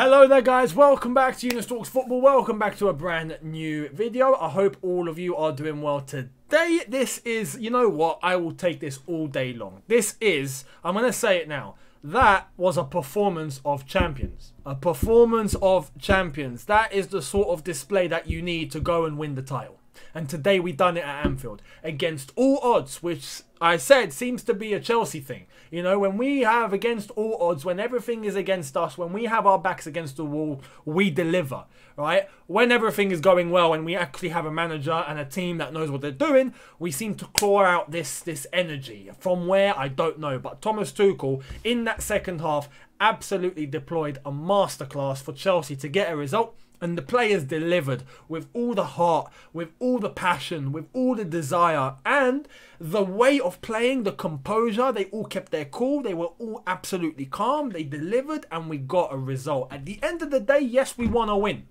Hello there guys, welcome back to Younes Talks Football, welcome back to a brand new video. I hope all of you are doing well today. This is, you know what, I will take this all day long. This is, I'm going to say it now, that was a performance of champions. A performance of champions. That is the sort of display that you need to go and win the title. And today we done it at Anfield against all odds, which I said seems to be a Chelsea thing. You know, when we have against all odds, when everything is against us, when we have our backs against the wall, we deliver, right? When everything is going well and we actually have a manager and a team that knows what they're doing, we seem to claw out this energy. From where, I don't know. But Thomas Tuchel, in that second half, absolutely deployed a masterclass for Chelsea to get a result. And the players delivered with all the heart, with all the passion, with all the desire. And the way of playing, the composure, they all kept their cool. They were all absolutely calm. They delivered and we got a result. At the end of the day, yes, we want to win.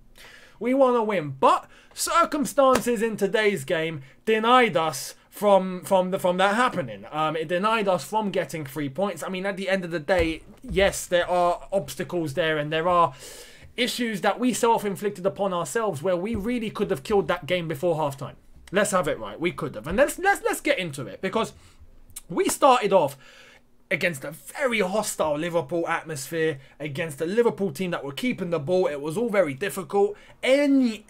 We want to win. But circumstances in today's game denied us from that happening. It denied us from getting 3 points. I mean, at the end of the day, yes, there are obstacles there and there are issues that we self-inflicted upon ourselves where we really could have killed that game before halftime. Let's have it right. We could have. And let's get into it, because we started off against a very hostile Liverpool atmosphere, against a Liverpool team that were keeping the ball. It was all very difficult. Any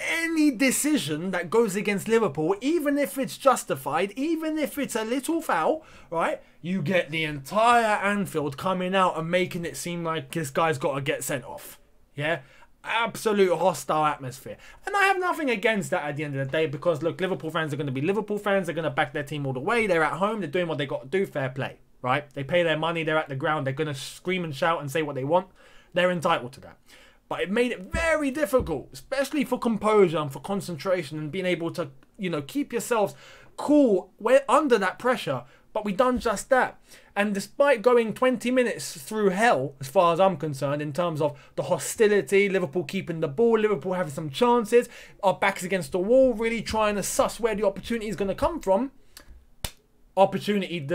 decision that goes against Liverpool, even if it's justified, even if it's a little foul, right? You get the entire Anfield coming out and making it seem like this guy's got to get sent off. Yeah? Absolute hostile atmosphere. And I have nothing against that at the end of the day, because look, Liverpool fans are going to be Liverpool fans. They're going to back their team all the way. They're at home. They're doing what they got to do. Fair play, right? They pay their money. They're at the ground. They're going to scream and shout and say what they want. They're entitled to that. But it made it very difficult, especially for composure and for concentration and being able to, you know, keep yourselves cool under that pressure. But we done just that. And despite going 20 minutes through hell, as far as I'm concerned, in terms of the hostility, Liverpool keeping the ball, Liverpool having some chances, our backs against the wall, really trying to suss where the opportunity is going to come from, opportunity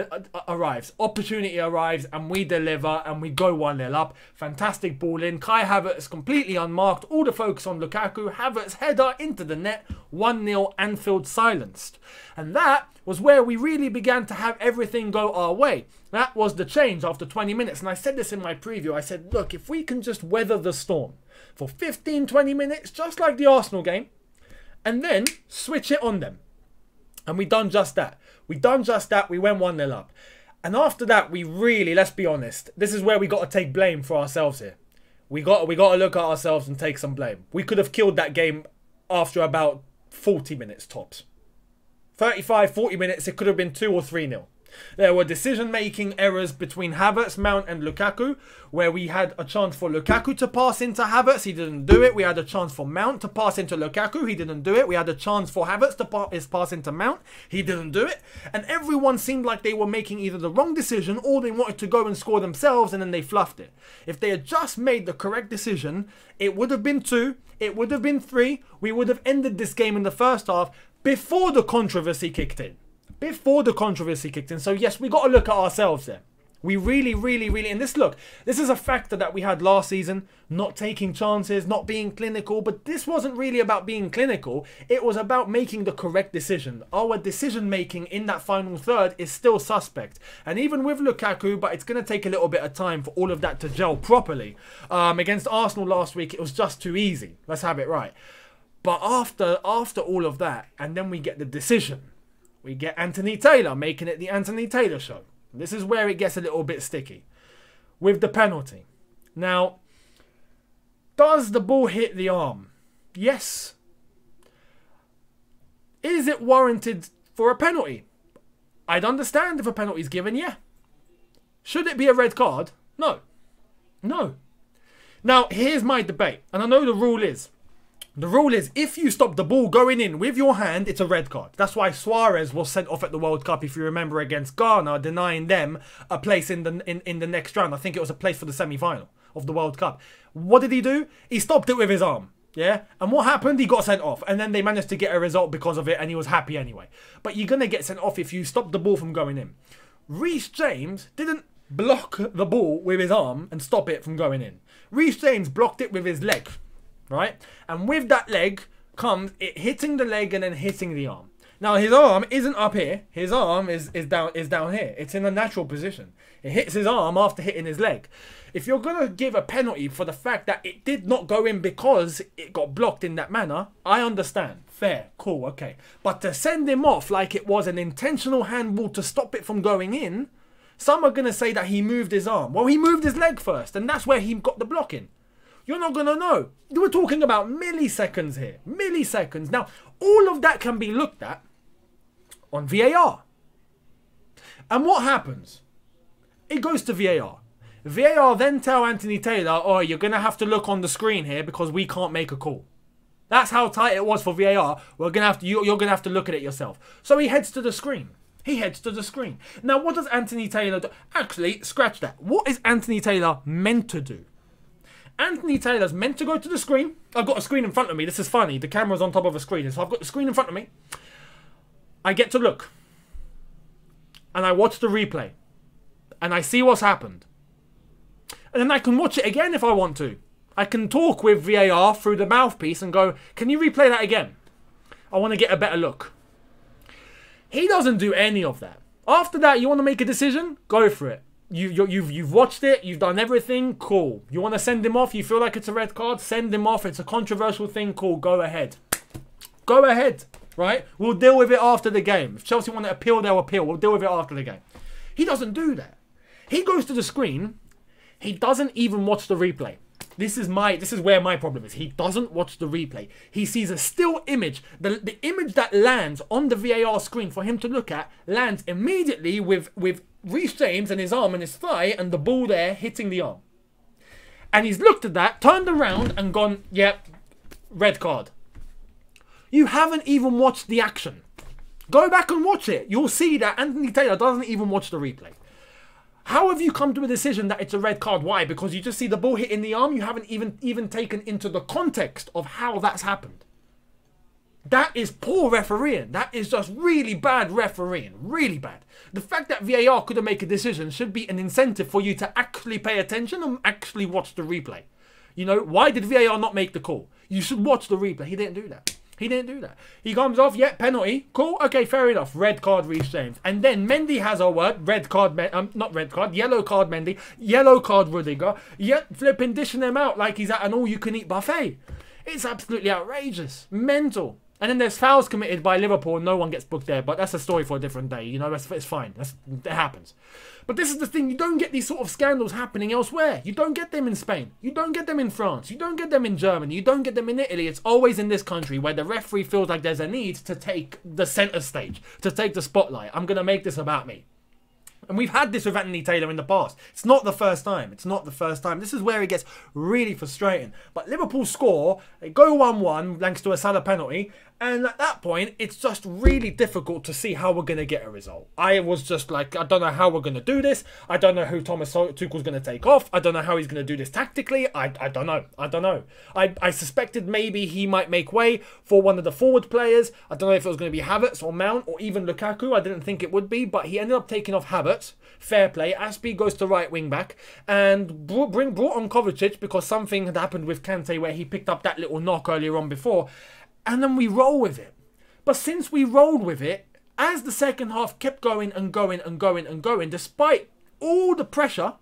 arrives. Opportunity arrives and we deliver and we go 1-0 up. Fantastic ball in. Kai Havertz completely unmarked. All the focus on Lukaku. Havertz header into the net. 1-0, Anfield silenced. And that was where we really began to have everything go our way. That was the change after 20 minutes. And I said this in my preview. I said, look, if we can just weather the storm for 15, 20 minutes, just like the Arsenal game, and then switch it on them. And we done just that. We done just that. We went 1-0 up. And after that, we really, let's be honest, this is where we got to take blame for ourselves here. We got to look at ourselves and take some blame. We could have killed that game after about 40 minutes tops. 35, 40 minutes, it could have been 2 or 3-0. There were decision-making errors between Havertz, Mount and Lukaku, where we had a chance for Lukaku to pass into Havertz. He didn't do it. We had a chance for Mount to pass into Lukaku. He didn't do it. We had a chance for Havertz to pass into Mount. He didn't do it. And everyone seemed like they were making either the wrong decision or they wanted to go and score themselves, and then they fluffed it. If they had just made the correct decision, it would have been 2. It would have been 3. We would have ended this game in the first half before the controversy kicked in. So yes, we got to look at ourselves there. We really, and this is a factor that we had last season, not taking chances, not being clinical, but this wasn't really about being clinical. It was about making the correct decision. Our decision making in that final third is still suspect. And even with Lukaku, but it's going to take a little bit of time for all of that to gel properly. Against Arsenal last week, it was just too easy. Let's have it right. But after all of that, and then we get the decision. We get Anthony Taylor making it the Anthony Taylor show. This is where it gets a little bit sticky. With the penalty. Now, does the ball hit the arm? Yes. Is it warranted for a penalty? I'd understand if a penalty is given, yeah. Should it be a red card? No. No. Now, here's my debate. And I know the rule is, if you stop the ball going in with your hand, it's a red card. That's why Suarez was sent off at the World Cup, if you remember, against Ghana, denying them a place in the next round. I think it was a place for the semi-final of the World Cup. What did he do? He stopped it with his arm. Yeah? And what happened? He got sent off. And then they managed to get a result because of it, and he was happy anyway. But you're going to get sent off if you stop the ball from going in. Reece James didn't block the ball with his arm and stop it from going in. Reece James blocked it with his leg, right? And with that leg comes it hitting the leg and then hitting the arm. Now his arm isn't up here. His arm is down here. It's in a natural position. It hits his arm after hitting his leg. If you're gonna give a penalty for the fact that it did not go in because it got blocked in that manner, I understand. Fair, cool, okay. But to send him off like it was an intentional handball to stop it from going in, some are gonna say that he moved his arm. Well, he moved his leg first, and that's where he got the blocking. You're not gonna know. We're talking about milliseconds here. Milliseconds. Now, all of that can be looked at on VAR. And what happens? It goes to VAR. VAR then tell Anthony Taylor, oh, you're going to have to look on the screen here because we can't make a call. That's how tight it was for VAR. You're going to have to look at it yourself. So he heads to the screen. He heads to the screen. Now, what does Anthony Taylor do? Actually, scratch that. What is Anthony Taylor meant to do? Anthony Taylor's meant to go to the screen. I've got a screen in front of me. This is funny. The camera's on top of a screen. So I've got the screen in front of me. I get to look. And I watch the replay. And I see what's happened. And then I can watch it again if I want to. I can talk with VAR through the mouthpiece and go, can you replay that again? I want to get a better look. He doesn't do any of that. After that, you want to make a decision? Go for it. You've watched it. You've done everything. Cool. You want to send him off? You feel like it's a red card? Send him off. It's a controversial thing. Cool. Go ahead. Go ahead. Right? We'll deal with it after the game. If Chelsea want to appeal, they'll appeal. We'll deal with it after the game. He doesn't do that. He goes to the screen. He doesn't even watch the replay. This is where my problem is. He doesn't watch the replay. He sees a still image. The image that lands on the VAR screen for him to look at lands immediately with Reece James and his arm and his thigh and the ball there hitting the arm. And he's looked at that, turned around and gone, yep, red card. You haven't even watched the action. Go back and watch it. You'll see that Anthony Taylor doesn't even watch the replay. How have you come to a decision that it's a red card? Why? Because you just see the ball hitting the arm. You haven't even taken into the context of how that's happened. That is poor refereeing. That is just really bad refereeing. Really bad. The fact that VAR couldn't make a decision should be an incentive for you to actually pay attention and actually watch the replay. You know, why did VAR not make the call? You should watch the replay. He didn't do that. He didn't do that. He comes off, yeah, penalty. Cool, okay, fair enough. Red card, Reece James. And then Mendy has a word. Red card, not red card. Yellow card, Mendy. Yellow card, Rudiger. Yet flipping dishing them out like he's at an all-you-can-eat buffet. It's absolutely outrageous. Mental. And then there's fouls committed by Liverpool. No one gets booked there. But that's a story for a different day. You know, it's fine. It happens. But this is the thing. You don't get these sort of scandals happening elsewhere. You don't get them in Spain. You don't get them in France. You don't get them in Germany. You don't get them in Italy. It's always in this country where the referee feels like there's a need to take the centre stage, to take the spotlight. I'm going to make this about me. And we've had this with Anthony Taylor in the past. It's not the first time. It's not the first time. This is where it gets really frustrating. But Liverpool score, they go 1-1 thanks to a Salah penalty. And at that point, it's just really difficult to see how we're going to get a result. I was just like, I don't know how we're going to do this. I don't know who Tuchel's going to take off. I don't know how he's going to do this tactically. I don't know. I don't know. I suspected maybe he might make way for one of the forward players. I don't know if it was going to be Havertz or Mount or even Lukaku. I didn't think it would be, but he ended up taking off Havertz. Fair play. Aspie goes to right wing back and brought on Kovacic because something had happened with Kante where he picked up that little knock earlier on before. And then we roll with it. But since we rolled with it, as the second half kept going and going and going and going, despite all the pressure,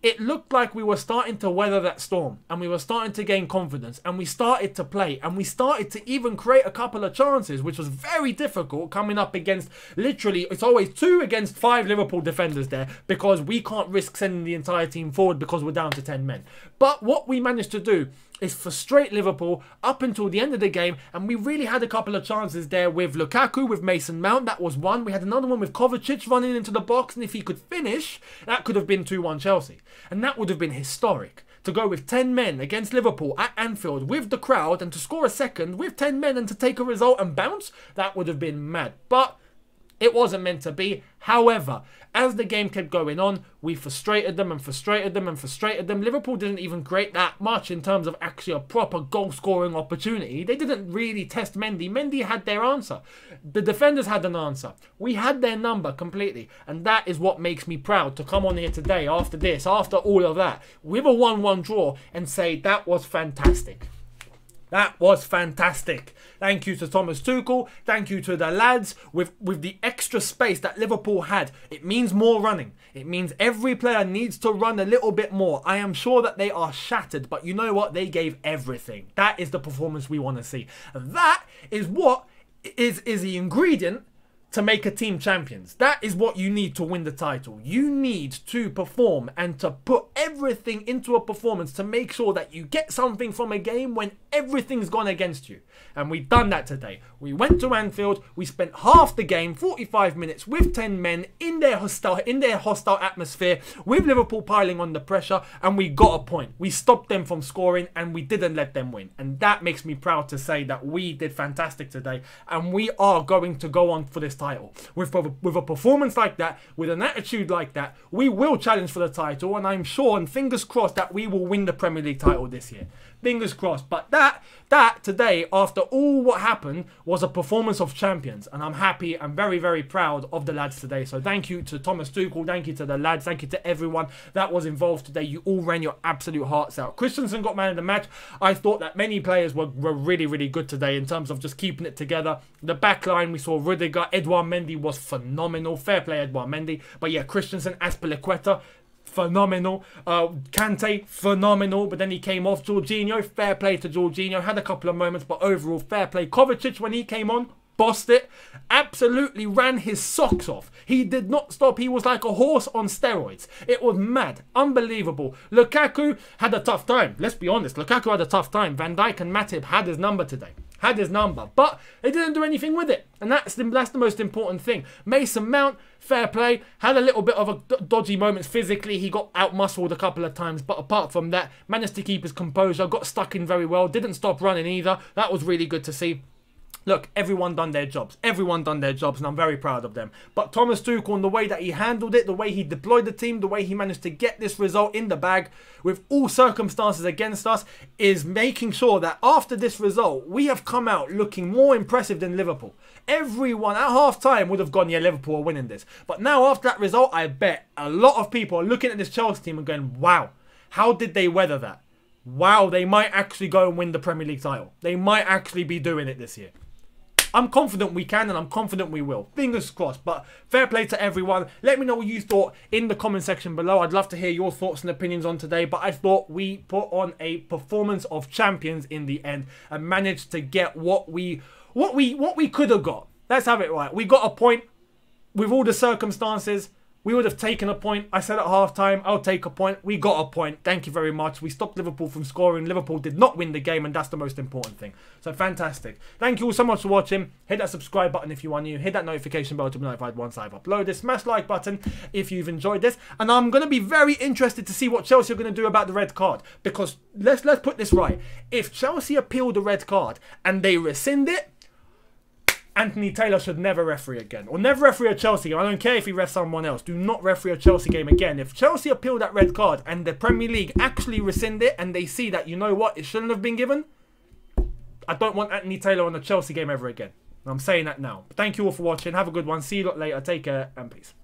it looked like we were starting to weather that storm. And we were starting to gain confidence. And we started to play. And we started to even create a couple of chances, which was very difficult coming up against, literally, it's always 2 against 5 Liverpool defenders there. Because we can't risk sending the entire team forward because we're down to 10 men. But what we managed to do is frustrate Liverpool up until the end of the game, and we really had a couple of chances there with Lukaku, with Mason Mount. That was one. We had another one with Kovacic running into the box, and if he could finish, that could have been 2-1 Chelsea. And that would have been historic. To go with 10 men against Liverpool at Anfield with the crowd, and to score a second with 10 men and to take a result and bounce, that would have been mad. But It wasn't meant to be. However, as the game kept going on, we frustrated them and frustrated them and frustrated them. Liverpool didn't even create that much in terms of actually a proper goal-scoring opportunity. They didn't really test Mendy. Mendy had their answer. The defenders had an answer. We had their number completely. And that is what makes me proud to come on here today after this, after all of that, with a 1-1 draw and say that was fantastic. That was fantastic. Thank you to Thomas Tuchel. Thank you to the lads. With the extra space that Liverpool had, it means more running. It means every player needs to run a little bit more. I am sure that they are shattered, but you know what? They gave everything. That is the performance we want to see. And that is what is the ingredient to make a team champions. That is what you need to win the title. You need to perform and to put everything into a performance to make sure that you get something from a game when everything's gone against you. And we've done that today. We went to Anfield, we spent half the game, 45 minutes, with 10 men in their hostile atmosphere, with Liverpool piling on the pressure, and we got a point. We stopped them from scoring and we didn't let them win. And that makes me proud to say that we did fantastic today, and we are going to go on for this title. With a performance like that, with an attitude like that, we will challenge for the title, and I'm sure and fingers crossed that we will win the Premier League title this year. Fingers crossed. But that today, after all what happened, was a performance of champions, and I'm happy and very, very proud of the lads today. So thank you to Thomas Tuchel, thank you to the lads, thank you to everyone that was involved today. You all ran your absolute hearts out. Christensen got man of the match. I thought that many players were really, really good today in terms of just keeping it together. The back line, we saw Rudiger, Edouard Mendy was phenomenal. Fair play, Edouard Mendy. But yeah, Christensen, Azpilicueta, phenomenal. Kante, phenomenal. But then he came off. Jorginho, fair play to Jorginho. Had a couple of moments, but overall, fair play. Kovacic, when he came on, bossed it. Absolutely ran his socks off. He did not stop. He was like a horse on steroids. It was mad. Unbelievable. Lukaku had a tough time. Let's be honest. Lukaku had a tough time. Van Dijk and Matip had his number today. Had his number, but they didn't do anything with it, and that's the most important thing. Mason Mount, fair play, had a little bit of a dodgy moments physically. He got out-muscled a couple of times, but apart from that, managed to keep his composure, got stuck in very well, didn't stop running either. That was really good to see. Look, everyone done their jobs. Everyone done their jobs, and I'm very proud of them. But Thomas Tuchel, and the way that he handled it, the way he deployed the team, the way he managed to get this result in the bag with all circumstances against us, is making sure that after this result, we have come out looking more impressive than Liverpool. Everyone at half-time would have gone, yeah, Liverpool are winning this. But now after that result, I bet a lot of people are looking at this Chelsea team and going, wow, how did they weather that? Wow, they might actually go and win the Premier League title. They might actually be doing it this year. I'm confident we can, and I'm confident we will. Fingers crossed. But fair play to everyone. Let me know what you thought in the comment section below. I'd love to hear your thoughts and opinions on today. But I thought we put on a performance of champions in the end and managed to get what we could have got. Let's have it right. We got a point with all the circumstances. We would have taken a point. I said at half-time, I'll take a point. We got a point. Thank you very much. We stopped Liverpool from scoring. Liverpool did not win the game, and that's the most important thing. So, fantastic. Thank you all so much for watching. Hit that subscribe button if you are new. Hit that notification bell to be notified once I've uploaded. Smash the like button if you've enjoyed this. And I'm going to be very interested to see what Chelsea are going to do about the red card. Because, let's put this right. If Chelsea appeal the red card and they rescind it, Anthony Taylor should never referee again. Or never referee a Chelsea game. I don't care if he refs someone else. Do not referee a Chelsea game again. If Chelsea appeal that red card and the Premier League actually rescind it and they see that, you know what, it shouldn't have been given, I don't want Anthony Taylor on a Chelsea game ever again. I'm saying that now. But thank you all for watching. Have a good one. See you lot later. Take care and peace.